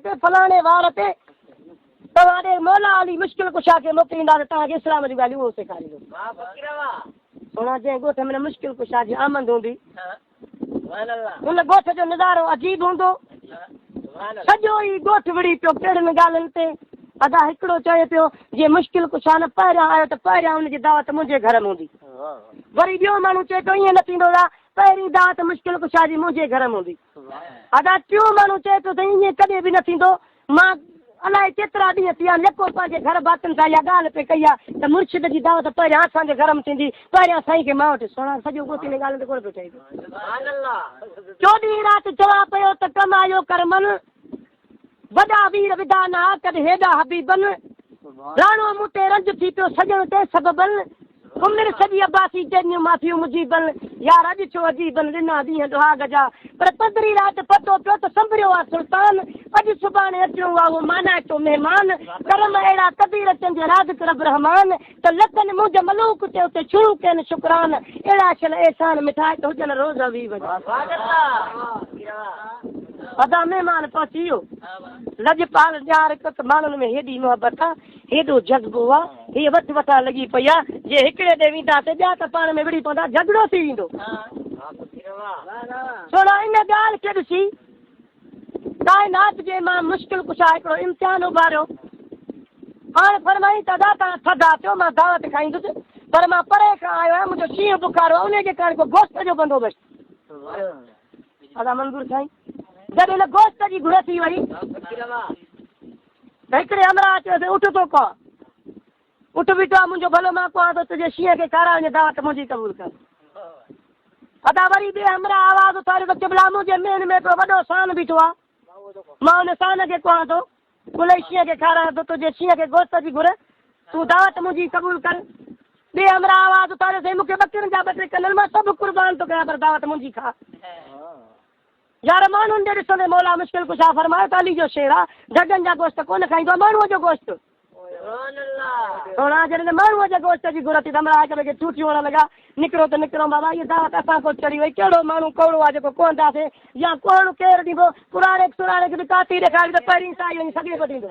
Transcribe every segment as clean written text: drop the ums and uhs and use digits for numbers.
ते फलाणे वार ते तव्हांजे मौला अली मुश्किल कुशा खे मोकिलींदा त तव्हांखे इस्लाम जी ॻाल्हियूं उहो सेखारींदो। सोना जंहिं ॻोठ में मुश्किल कुशा जी आमद हूंदी उन ॻोठ जो नज़ारो अजीब हूंदो। सॼो ई ॻोठ विड़ी पियो कहिड़ियुनि ॻाल्हियुनि ते। अदा हिकिड़ो चए पियो जीअं मुश्किल कुशा न पहिरियां आयो त पहिरियां हुनजी दावत मुंहिंजे घर में हूंदी। वरी ॿियो माण्हू चए पियो ईअं न थींदो आहे, पहिरीं दावत मुश्किल कुशा जी मुंहिंजे घर में हूंदी। अदा टियों माण्हू चए पियो त ईअं कॾहिं बि न थींदो। मां अलाए केतिरा ॾींहं थी विया जेको पंहिंजे घर भातियुनि सां इहा ॻाल्हि पे कई आहे त मुर्शिद जी दावत पहिरियां असांजे घर में थींदी, पहिरियां साईं खे मां वटि सोना सॼो ॻोठ में ॻाल्हि ते कोन पियो चए पियो। चोॾहीं राति चवां पियो त कमायो कर मन वॾा वीर विधान आ कॾ हेॾा हबीबन राणो मूं ते रंज थी पियो सॼण ते सबबन उमिरि सॼी अब्बासी जंहिंजूं माफ़ियूं मुजीबन यार अॼु छो अजीबन ॾिना ॾींहं दुहाग जा पर पधरी राति पतो पियो त संभरियो आहे सुल्तान अॼु सुभाणे अचिणो आहे उहो माना तो महिमान करम अहिड़ा कबीर चंद राज़ रब रहमान त लखनि मुंहिंजे मलूक ते उते शुरू कयनि शुकरान अहिड़ा छल एहसान मिठाई त हुजनि रोज़ वी अदा महिमान पहुची वियो। लजपाल ॼार त माण्हुनि में हेॾी मोहबत आहे, हेॾो जज़्बो आहे, हीअ वठ वठा लॻी पई आहे। जे हिकिड़े ॾे वेंदासीं ॿिया त पाण में विड़ी पवंदा, झगड़ो थी वेंदो। थोरा इन ॻाल्हि खे ॾिसी काइनात जे मां मुश्किल कुशा हिकिड़ो इम्तिहान उभारियो। हाणे फरमाई त अदा तव्हां थधा थियो मां दावत खाईंदुसि पर मां परे खां आयो आहियां मुंहिंजो शींहुं बुखारो आहे उनजे कारण को गोश्त जो बंदोबस्तु। अदा मंज़ूर साईं जॾहिं हिन गोश्त जी घुर थी वई त हिकिड़े हमरा चयोसि उठ तो को उठ बीठो आहे मुंहिंजो भलो मां को तुंहिंजे शींहं खे खाराइण दावत मुंहिंजी क़बूल कर। अदा वरी ॿिए हमरा आवाज़ उथारे त चिबला मुंहिंजे मेन में हिकिड़ो वॾो सान बीठो आहे मां हुन सान खे कवां थो उन शींहं खे खारायां थो तुंहिंजे शींहं खे गोश्त जी घुर तूं दावत मुंहिंजी क़बूल कर। ॿिए हमरा आवाज़ उथारे साईं मूंखे ॿकरियुनि जा ॿ टे कलर मां सभु कुर्बान थो कयां पर दावत मुंहिंजी खा। यार माण्हुनि ॾे ॾिसंदे मौला मुश्किल कुशा फरमायो त अली जो शेर आहे ढगनि जा गोश्त कोन खाईंदो आहे माण्हूअ जो गोश्त। सोना जॾहिं माण्हूअ जे गोश्त जी घुर थी त हमरा हिक ॿिए खे ठूठियूं हणण लॻा निकिरो त निकिरो बाबा इहा दावत असां को चढ़ी वई कहिड़ो माण्हू कौड़ो आहे जेको कोन्हदासीं या कोन केरु ॾींदो पुराणे सुराणे खे बि काती ॾेखारी त पहिरीं साई वञी सॻे को ॾींदो।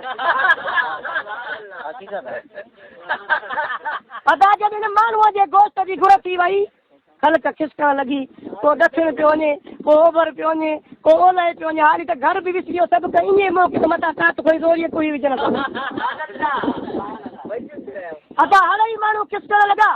अदा जॾहिं माण्हूअ जे गोश्त जी घुर थी वई ख़लक खिसकण लॻी को ॾखिण पियो वञे को ओभर पियो वञे को ओलह पियो वञे हाली त घर बि विसरी वियो सभु त ईअं मौक़े मथां कात खोई रोड़ीअ कोई विझण अदा हाणे ई माण्हू खिसकण लॻा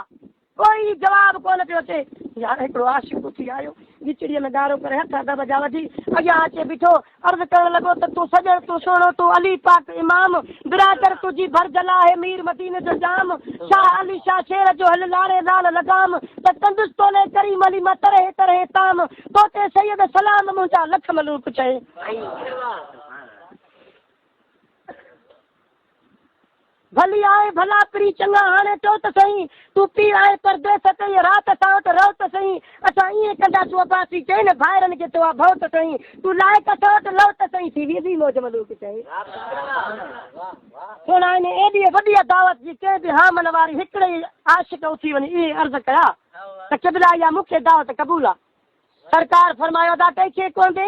कोई जवाब कोन पियो अचे। यार हिकिड़ो आशिक़ उथी आयो गिचड़ीअ में गारो करे हथ दब जा वधी अॻियां अचे बीठो अर्ज़ु करण लॻो त तूं सॼण तूं सुहिणो तूं अली पाक इमाम बिरादर तुंहिंजी भरजला आहे मीर मदीने जो जाम शाह अली शाह शेर जो हल लाड़े लाल लगाम त कंदुसि तोले करीम अली मां तरह तरह ताम तोते सैयद सलाम मुंहिंजा लख मलूक चए। भली आहे भला परी चङा हाणे चओ त सही तूं पीउ आहे परदेस ते राति असां वटि रहो त सही असां ईअं कंदासीं अबासी चई न भाइरनि खे तो आहे भउ त सही तूं लाइक़ असां वटि लहो त सही थी वेंदी मौज मलूक चए। सुणा हिन एॾी वॾी दावत जी कंहिं बि हामन वारी हिकिड़े आशिक़ उथी वञी इहे अर्ज़ु कया त किबला इहा मूंखे दावत क़बूल आहे। सरकार फरमायो अदा कंहिंखे कोन ॾे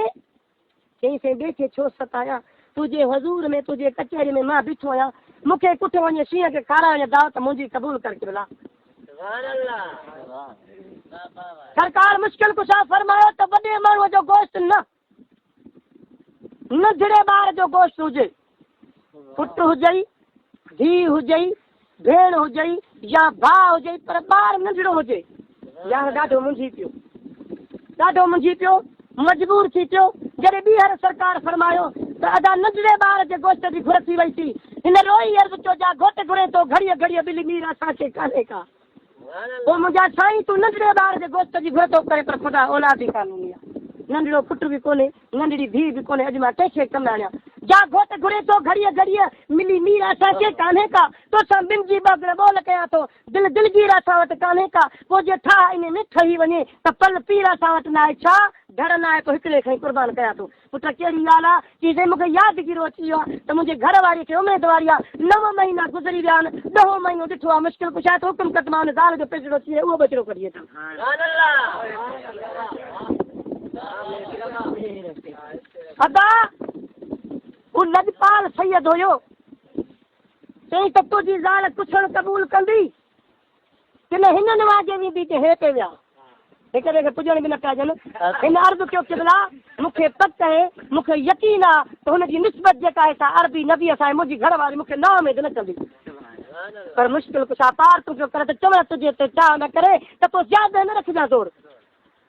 कंहिंखे ॿिए खे छो सतायां तुंहिंजे हज़ूर में तुंहिंजे कचहरी में मां बीठो आहियां मूंखे कुठ वञे शींहं खे खाराइण दावत मुंहिंजी क़बूल कर किबला। सरकार मुश्किल कुशा फरमायो त वॾे माण्हूअ जो गोश्त न नंढड़े ॿार जो गोश्त हुजे पुटु हुजई धीउ हुजई भेण हुजई या भाउ हुजई पर ॿार नंढड़ो हुजे यार ॾाढो मुंझी पियो मजबूर थी पियो जॾहिं ॿीहर सरकार फरमायो त अदा नंढड़े ॿार जे गोश्त जी घुर थी वई थी हिन रोई अर्ज़ु कयो जा घोट घुरे थो घड़ीअ घड़ीअ बिली मीर असांखे कान्हे का पोइ मुंहिंजा साईं तूं नंढड़े ॿार जे गोश्त जी घुर थो करे पर ख़ुदा औलाद ई कानूनी आहे नंढड़ो पुटु बि कोन्हे नंढड़ी धीउ बि कोन्हे अॼु मां कंहिंखे कमु आणियां जा घोट घुरे थो घड़ीअ घड़ीअ मिली मीर असांखे कान्हे का तोसां ॿिनि जी बगड़ ॿोल कयां थो दिलगीर असां वटि कान्हे का पोइ जे ठाह इन में ठही वञे त पल पीर असां वटि न आहे छा डर न आहे पोइ हिकिड़े खां ई कुर्बान कयां थो पुट कहिड़ी ॻाल्हि आहे की जे मूंखे यादगिरो अची वियो आहे त मुंहिंजे घर वारी खे उमेदवारी आहे 9 महीना गुज़री विया आहिनि 10 महीनो ॾिठो आहे मुश्किल कुझु आहे त हुकुम कट मां हुन ज़ाल जो पेचड़ो थी वियो उहो बचिड़ो कढी अचां अदा हू लजपाल सैयद हुयो चई त तुंहिंजी ज़ाल पुछण क़बूल कंदी कि न हिन नवाज़े वेंदी कि हे पे विया हिक ॿिए खे पुॼण बि न पिया ॼनि हिन अर्ज़ु कयो क़िबला मूंखे पक आहे मूंखे यकीन आहे त हुनजी निस्बत जेका आहे सा अरबी नबी असांजे मुंहिंजी घर वारी मूंखे ना उमेद न कंदी पर मुश्किल कुझु पार तूं पियो करे त चवण तुंहिंजे ते चाह न करे त पोइ ज़्यादा न रखजांइ ज़ोर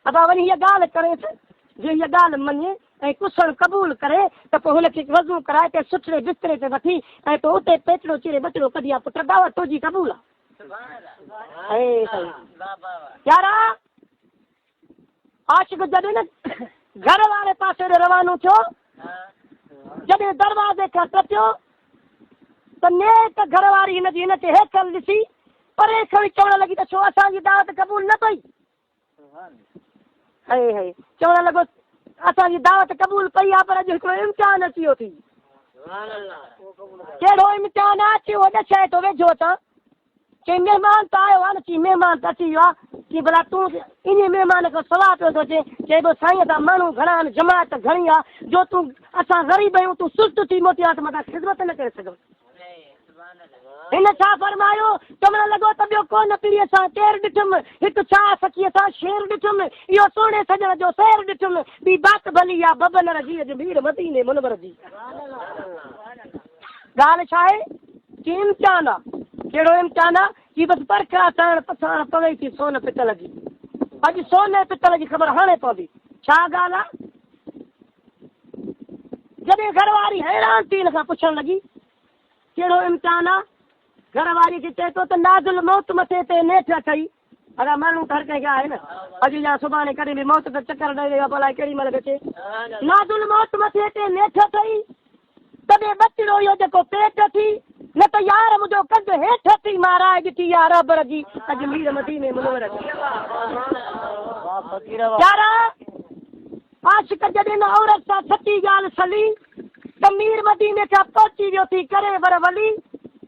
अदा वरी हीअ ॻाल्हि करेसि जे हीअ ॻाल्हि मञे ऐं कुसण क़बूल करे त पोइ हुनखे वज़ू कराए ते सुठे बिस्तरे ते वठी ऐं पोइ उते पेचड़ो चिरे बचड़ो कढी आहे पुट दावत तुंहिंजी क़बूल आहे यारा आशिक़ जॾहिं न घर वारे पासे ॾे रवानो थियो जॾहिं दरवाज़े खां टपियो त नेक घर वारी हिनजी हिनखे हेठि ॾिसी परे खणी चवणु लॻी त छो असांजी दावत क़बूल न कई हे चवणु लॻो असांजी दावत क़बूल कई आहे पर अॼु हिकिड़ो इम्तिहान अची वियो थी कहिड़ो इम्तिहान आहे अची उहो ॾसे थो वेझो अचां चई महिमान त आयो आहे न चई महिमान त अची वियो आहे की भला तूं इन महिमान खां सवाइ पियो थो चइबो साईं त माण्हू घणा आहिनि जमात घणी आहे जो तूं असां ग़रीब आहियूं तूं सुस्त थी मोटी आहे त मथां ख़िदमत न करे सघूं हिन छा फरमायो चवणु लॻो त ॿियो कोन पीढ़ीअ सां केरु ॾिठुमि हिकु छा सखीअ सां शेर ॾिठुमि इहो सोणे सजण जो शेर ॾिठुमि ॿी बात भली आहे बबनर जी अॼु भीड़ मदीने मुनवर जी ॻाल्हि छा आहे कि इम्तिहान आहे कहिड़ो इम्तिहान आहे कि बसि परखा करण पछाण पवे थी सोन पितल जी अॼु सोने पितल जी ख़बर हाणे पवंदी छा ॻाल्हि आहे जॾहिं घरवारी हैरान थी हिन खां पुछणु लॻी कहिड़ो इम्तिहान आहे घरवारी खे चए थो त नाज़ुल मौत मथे ते नेठि अथई अगरि माण्हू त हर कंहिंखे आहे न अॼु या सुभाणे कॾहिं बि मौत त चकर ॾेई रहियो भला कहिड़ी महिल अचे नाज़ुल मौत मथे ते नेठि अथई तॾहिं बचिड़ो इहो जेको पेट थी न त यार मुंहिंजो कद हेठि थी महाराज ॾिठी यार रबर जी अॼु मीर मदीने मुनवर यार आशिक़ जॾहिं न औरत सां सची ॻाल्हि सली त मीर मदीने खां पहुची वियो थी करे वर वली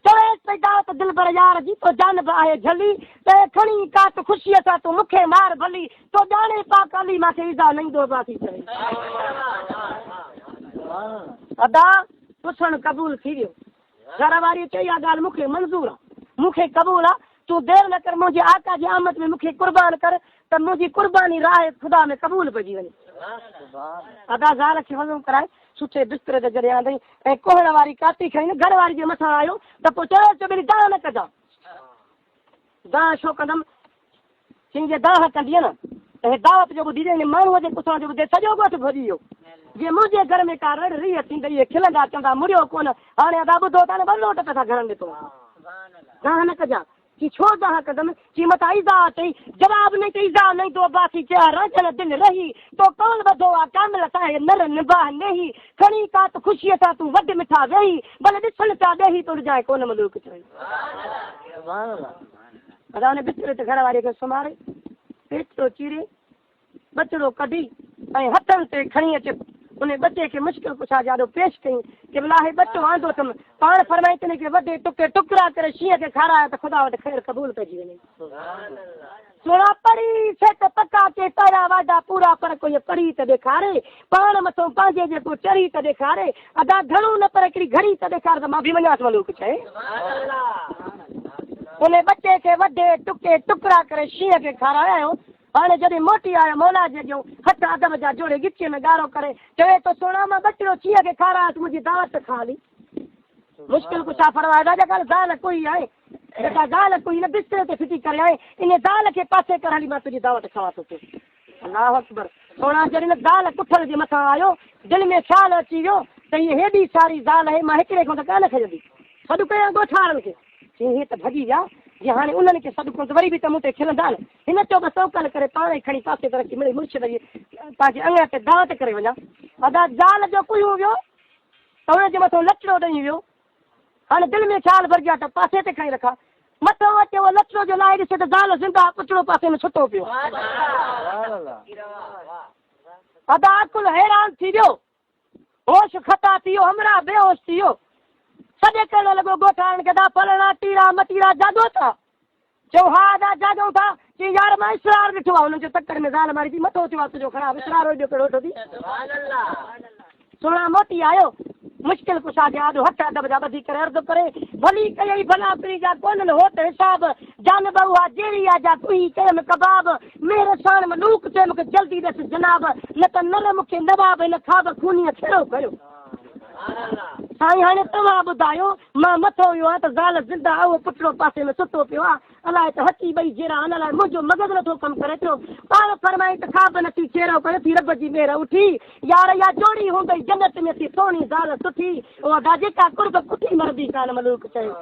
चवेसि पई दावत दिलि भर यार जी तो जानब आहे झली त खणी काट ख़ुशीअ सां तूं मूंखे मार भली तो ॼाणे पाक अली मूंखे ईज़ा न ईंदो बासी चए अदा पुछणु क़बूल थी वियो घर वारी चई इहा ॻाल्हि मूंखे मंज़ूर आहे मूंखे क़बूल आहे तूं देरि न कर मुंहिंजे आका जी आमद में मूंखे क़ुर्बान कर त मुंहिंजी क़ुर्बानी राह ख़ुदा में क़बूल पइजी वञे अदा ज़ाल खे वज़ू कराए सुठे बिस्तरे ते जॾहिं आंदई ऐं कोहण वारी काती खई न घर वारी जे मथां आयो त पोइ चयो त भई दाह न कजां दाह छो कंदमि चई जे दाह कंदीअ न त हे दावत जो ॿुधी ॾे माण्हूअ जे पुछण जो ॿुधे सॼो ॻोठु भॼी वियो जीअं मुंहिंजे घर में का रड़ रीह थींदी इहे खिलंदा चवंदा मुड़ियो कोन हाणे अदा ॿुधो था न ॿ लोट पैसा घणनि ॾिठो दाह न कजां कि छो दाह कंदमि कि मथां ईज़ा अथई जवाब नहीं तो ईज़ा नहीं तो बासी चेहरा जल दिल रही तो कौन बधो आ कामिल साहे नर निबाह नहीं खणी का तो ख़ुशीअ सां तूं वॾ मिठा वेही भले ॾिसण था ॾेही तुर जाए कोन मलूक चई अदा उन बिस्तरे ते घर वारीअ खे सुम्हारे पेचड़ो चीरे बचड़ो कढी ऐं हथनि ते खणी अचे उन बचे खे मुश्किल कुछा जाॾो पेश कई कि भला हे बचो वांदो अथमि पाण फरमाई तने खे वॾे टुके टुकड़ा करे शींहं खे खारायो त ख़ुदा वटि ख़ैर क़बूल पइजी वञे सोना पढ़ी छे त पका के तारा वादा पूरा पर कोई पढ़ी त ॾेखारे पाण मथां पंहिंजे जेको चढ़ी त ॾेखारे अदा घणो न पर हिकिड़ी घड़ी त ॾेखारे त मां बि वञास मलूक चए उन बचे खे वॾे टुके टुकड़ा करे शींहं खे खारायो हाणे जॾहिं मोटी आयो मौला जे ॾियूं हथ अदब जा जोड़े गिचीअ में ॻाढ़ो करे चवे थो सोना मां बचिड़ो शींहं खे खारायसि मुंहिंजी दावत खा हली मुश्किल कुझु फरमाए राजा ॻाल्हि ज़ाल कोई आहे जेका ज़ाल कोई न बिस्तरे ते फिटी करे आहे इन ज़ाल खे पासे कर हली मां तुंहिंजी दावत खावां थो अल्लाहु अकबर सोना जॾहिं न ज़ाल कुठल जे मथां आयो दिलि में ख़्याल अची वियो त हीअ हेॾी सारी ज़ाल आहे मां हिकिड़े खां त कान खजंदी सॾु कयां ॻोठाणनि खे चई हीअ त भॼी विया जे हाणे उन्हनि खे सॾु कयो त वरी बि त मूं ते खिलंदा न हिन चयो बसि सौकल करे पाण ई खणी पासे ते रखी मिड़ी मुर्शिद जी तव्हांखे अङण ते दावत करे वञा अदा ज़ाल जो कुयूं वियो त हुनजे मथां लचिड़ो ॾेई वियो हाणे दिलि में ख़्याल भरिजी त पासे ते खणी रखां मथां अचे उहो लचिड़ो जो लाइ ॾिसे त ज़ाल ज़िंदा पुछड़ो पासे में छुटो पियो अदा अकुल हैरान थी वियो होश खता थी वियो हमरा बेहोश थी वियो सॼे करणु लॻो ॻोठाणनि खे दा फलणा टीरा मटीरा जाॻो था चयो हा दा जाॻूं था चई यार मां इसरार ॾिठो आहे हुननि जो तकड़ में ज़ाल मारी थी मथो थियो आहे तुंहिंजो ख़राबु इसरार हुजो कहिड़ो थी सोना मोटी आयो मुश्किल कुशा जे आदो हथ अदब जा बधी करे अर्ज़ करे भली कई भला परी जा कोन होत हिसाब जान बहुआ जेरी आ जा तुई कयम कबाब मेरे शान मलूक ते मूंखे जल्दी दस जनाब न त नर मूंखे नवाब इन खाब खूनी छेड़ो कयो साईं हाणे तव्हां ॿुधायो मां मथो वियो आहे त ज़ाल ज़िंदा उहो पुठिड़ो पासे में सुतो पियो आहे अलाए त हची ॿई जहिड़ा अन अलाए मुंहिंजो मगज़ नथो कमु करे पियो पाण फरमाई त खाब नथी छेड़ो करे थी रब जी मेर उठी यार या जोड़ी हूंदई जन्नत में थी सोणी ज़ाल सुठी उहा दा जेका कुर्ब कुठी मरदी कान मलूक चयो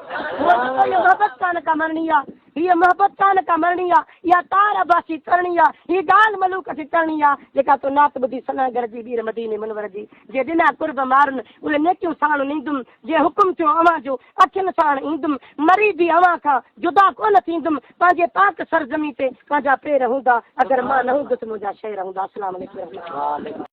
मोहबत कान का मरणी आहे हीअ मोहबत कान का मरणी आहे इहा तार अबासी करणी आहे हीअ ॻाल्हि मलूक खे करणी आहे जेका तो नात ॿुधी सनागर जी वीर मदीने मुनवर जी जे ॾिना कुर्ब मारनि उहे नेकियूं साण ईंदुमि जे हुकुम थियो अव्हां जो अखियुनि साण ईंदुमि मरी बि अव्हां खां जुदा कोन थींदुमि पंहिंजे पाक सरज़मी ते पंहिंजा पेर हूंदा अगरि मां न हूंदुसि मुंहिंजा शेर हूंदा अस्सलाम वालेकुम।